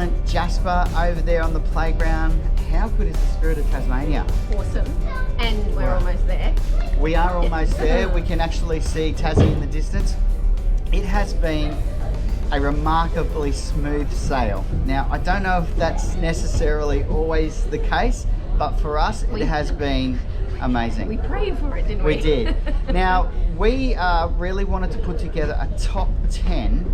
excellent Jasper over there on the playground. How good is the Spirit of Tasmania? Awesome. And we're almost there. We are almost there. We can actually see Tassie in the distance. It has been a remarkably smooth sail. Now, I don't know if that's necessarily always the case, but for us, it has been amazing. We prayed for it, didn't we? We did. Now, we really wanted to put together a top 10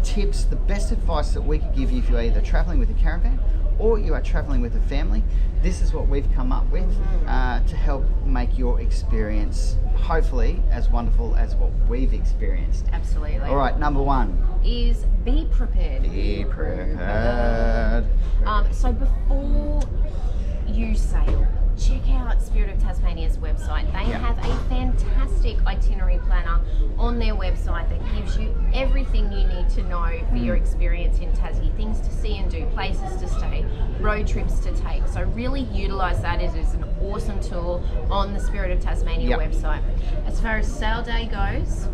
tips, the best advice that we could give you if you're either traveling with a caravan or you are traveling with a family. This is what we've come up with to help make your experience hopefully as wonderful as what we've experienced. Absolutely. All right, number one is be prepared. Be prepared. So before you sail, check out Spirit of Tasmania's website. They have a fantastic itinerary planner on their website that gives you everything you need to know for your experience in Tassie, things to see and do, places to stay, road trips to take. So really utilise that. It is an awesome tool on the Spirit of Tasmania website. As far as sail day goes,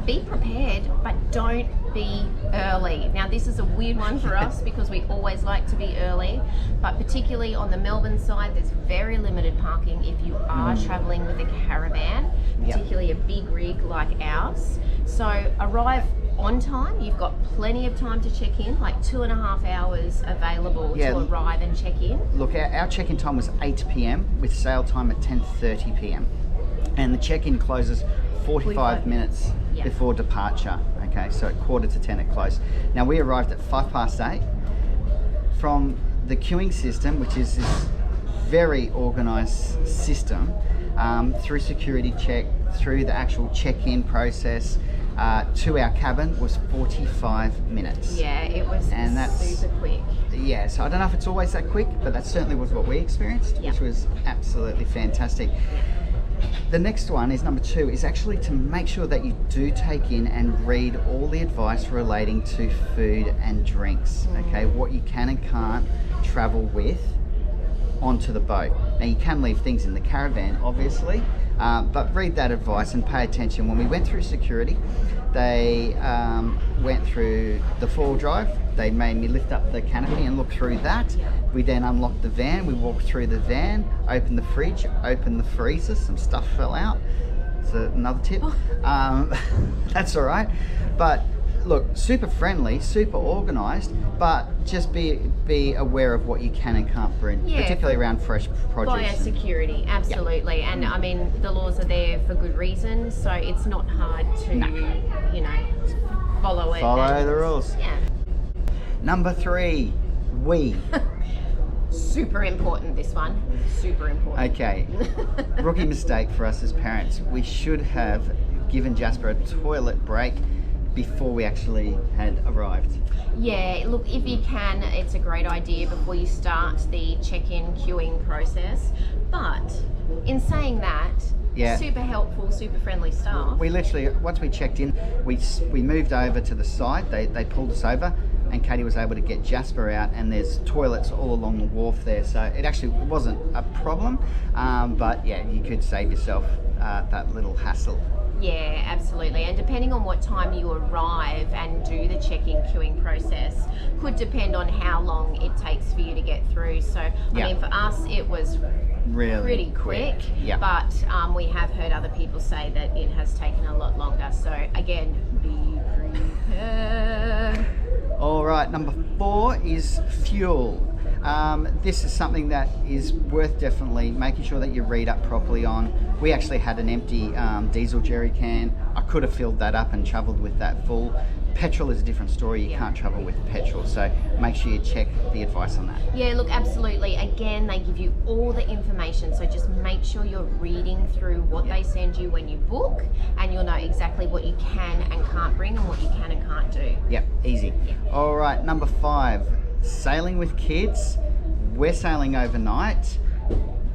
be prepared, but don't be early. Now this is a weird one for us because we always like to be early, but particularly on the Melbourne side, there's very limited parking if you are travelling with a caravan, particularly a big rig like ours. So arrive on time. You've got plenty of time to check in, like 2.5 hours available to arrive and check in. Look, our check-in time was 8 p.m. with sail time at 10:30 p.m. and the check-in closes 45 minutes before departure. Okay, so at 9:45 it closed. Now we arrived at 8:05. From the queuing system, which is this very organised system, through security check, through the actual check-in process, to our cabin was 45 minutes. Yeah, it was super quick. Yeah, so I don't know if it's always that quick, but that certainly was what we experienced, which was absolutely fantastic. The next one is number 2, is actually to make sure that you do take in and read all the advice relating to food and drinks, okay? What you can and can't travel with onto the boat. Now you can leave things in the caravan, obviously, but read that advice and pay attention. When we went through security, they went through the 4-wheel drive. They made me lift up the canopy and look through that. We then unlocked the van. We walked through the van, opened the fridge, opened the freezer. Some stuff fell out. So another tip. That's all right. But look, super friendly, super organised, but just be aware of what you can and can't bring, particularly around fresh produce. Biosecurity, absolutely. And I mean, the laws are there for good reason, so it's not hard to, you know, follow it. Follow the rules. Yeah. Number 3, we. Super important, this one. Super important. Okay. Rookie mistake for us as parents. We should have given Jasper a toilet break before we actually had arrived. Yeah, look, if you can, it's a great idea before you start the check-in queuing process. But in saying that, super helpful, super friendly staff. We literally, once we checked in, we moved over to the side. They pulled us over, and Katie was able to get Jasper out, and there's toilets all along the wharf there, so it actually wasn't a problem, but yeah, you could save yourself that little hassle. Yeah, absolutely. And depending on what time you arrive and do the check-in queuing process could depend on how long it takes for you to get through. So, I mean, for us, it was really pretty quick, but we have heard other people say that it has taken a lot longer. So, again, be prepared. All right, number 4 is fuel. This is something that is worth definitely making sure that you read up properly on. We actually had an empty diesel jerry can. I could have filled that up and travelled with that full. Petrol is a different story. You can't travel with petrol, so make sure you check the advice on that. Yeah, look, absolutely. Again, they give you all the information, so just make sure you're reading through what they send you when you book, and you'll know exactly what you can and can't bring and what you can and can't do. Yep, easy. All right, number 5, sailing with kids. We're sailing overnight.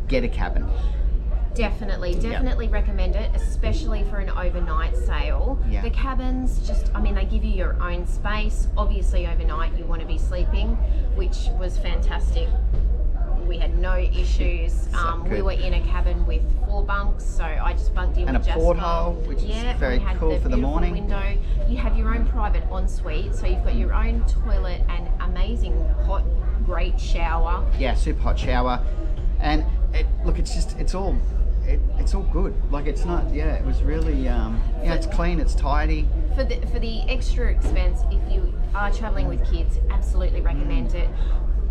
Get a cabin. Definitely recommend it, especially for an overnight sail. The cabins, just, I mean, they give you your own space. Obviously overnight you want to be sleeping, which was fantastic. We had no issues. We were in a cabin with 4 bunks, so I just bunked in with Jasper. And a porthole, which is very cool for the morning. Window. You have your own private ensuite, so you've got your own toilet and amazing hot, great shower. Yeah, super hot shower, and it's all good. Like it's not. Yeah, it was really. It's clean. It's tidy. For the extra expense, if you are traveling with kids, absolutely recommend it.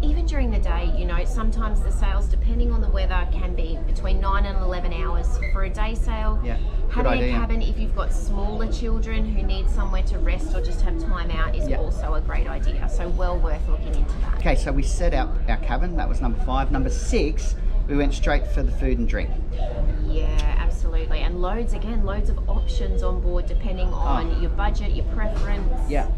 Even during the day, you know, sometimes the sales, depending on the weather, can be between 9 and 11 hours for a day sale. Yeah, having a cabin, if you've got smaller children who need somewhere to rest or just have time out, is also a great idea. So well worth looking into that. Okay, so we set out our cabin. That was number 5. Number 6, we went straight for the food and drink. Yeah, absolutely. And loads of options on board depending on your budget, your preference. Yeah,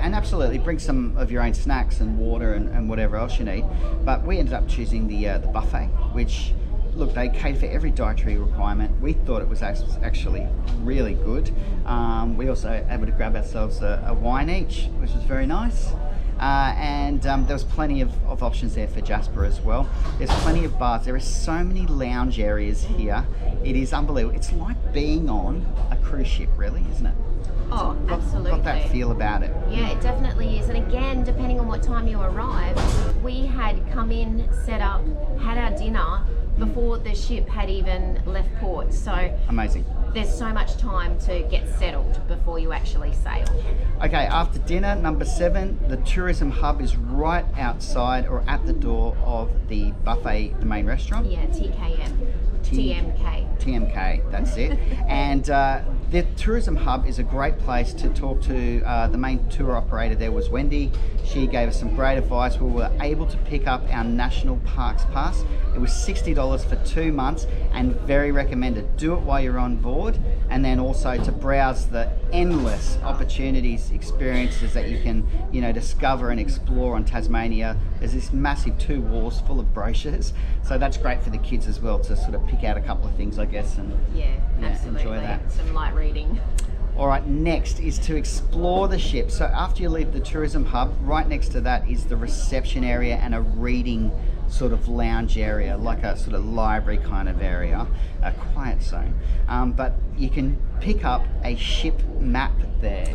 and absolutely bring some of your own snacks and water and whatever else you need. But we ended up choosing the buffet, which, look, they cater for every dietary requirement. We thought it was actually really good. We also able to grab ourselves a wine each, which was very nice. And there was plenty of options there for Jasper as well. There's plenty of bars. There are so many lounge areas here. It is unbelievable. It's like being on a cruise ship, really, isn't it? Oh, absolutely. Got that feel about it. Yeah, it definitely is. And again, depending on what time you arrive, we had come in, set up, had our dinner before the ship had even left port. So amazing. There's so much time to get settled before you actually sail. Okay, after dinner, number 7, the tourism hub is right outside or at the door of the buffet, the main restaurant. Yeah, TMK, that's it. And the tourism hub is a great place to talk to. The main tour operator there was Wendy. She gave us some great advice. We were able to pick up our National Parks Pass. It was $60 for 2 months and very recommended. Do it while you're on board, and then also to browse the endless opportunities, experiences that you can, you know, discover and explore on Tasmania. There's this massive 2 walls full of brochures, so that's great for the kids as well to sort of pick out a couple of things, I guess, and absolutely. Enjoy that. Some light reading. All right, next is to explore the ship. So after you leave the tourism hub, right next to that is the reception area and a reading sort of lounge area, like a sort of library kind of area, a quiet zone. But you can pick up a ship map there,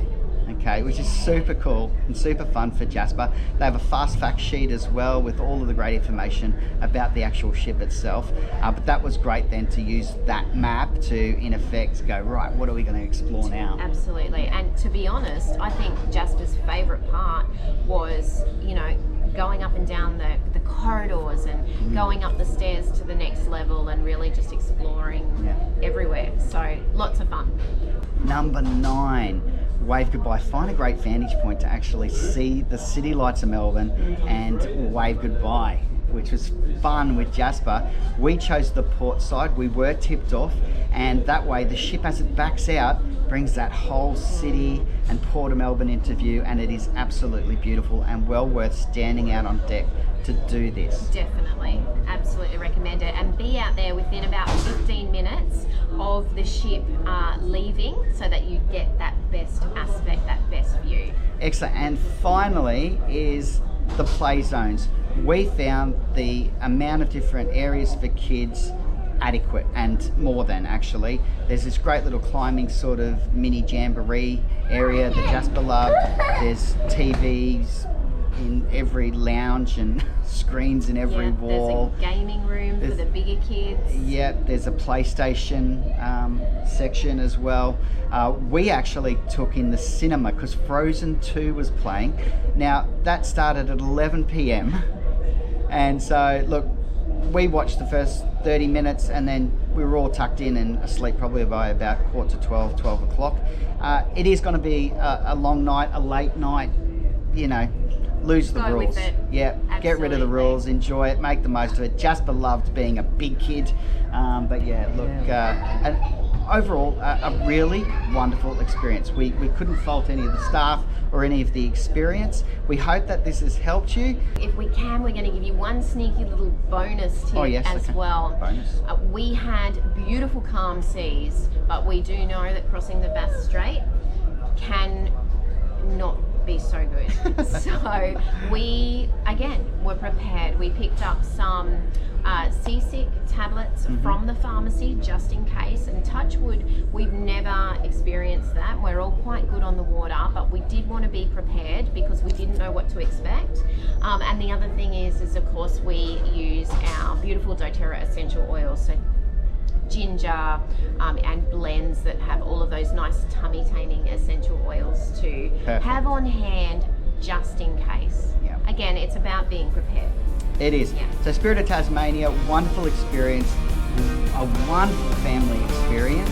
okay, which is super cool and super fun for Jasper. They have a fast fact sheet as well with all of the great information about the actual ship itself. But that was great then to use that map to, in effect, go, right, what are we going to explore now? Absolutely. And to be honest, I think Jasper's favourite part was, you know, going up and down the corridors and going up the stairs to the next level and really just exploring everywhere. So lots of fun. Number 9, wave goodbye. Find a great vantage point to actually see the city lights of Melbourne and wave goodbye, which was fun with Jasper. We chose the port side. We were tipped off, and that way the ship, as it backs out, brings that whole city and Port Melbourne into view, and it is absolutely beautiful and well worth standing out on deck to do this. Definitely, absolutely recommend it, and be out there within about 15 minutes of the ship leaving so that you get that best aspect, that best view. Excellent. And finally is the play zones. We found the amount of different areas for kids adequate, and more than, actually. There's this great little climbing sort of mini jamboree area that Jasper loved. There's TVs in every lounge and screens in every wall. There's a gaming room for the bigger kids. Yep, there's a PlayStation section as well. We actually took in the cinema because Frozen 2 was playing. Now, that started at 11 p.m. And so, look, we watched the first 30 minutes and then we were all tucked in and asleep probably by about 12 o'clock. It is going to be a long night, a late night, you know. Lose the rules. With it. Yeah, get rid of the rules, enjoy it, make the most of it. Jasper loved being a big kid, but yeah, look, and overall, a really wonderful experience. We couldn't fault any of the staff or any of the experience. We hope that this has helped you. If we can, we're going to give you one sneaky little bonus tip as well. Bonus. We had beautiful calm seas, but we do know that crossing the Bass Strait can not be so good. So we, again, were prepared. We picked up some seasick tablets from the pharmacy just in case, and touch wood, we've never experienced that. We're all quite good on the water, but we did want to be prepared because we didn't know what to expect. And the other thing is of course we use our beautiful doTERRA essential oils, so ginger and blends that have all of those nice tummy taming essential oils to have on hand just in case. Again, it's about being prepared. It is. So Spirit of Tasmania, wonderful experience, a wonderful family experience.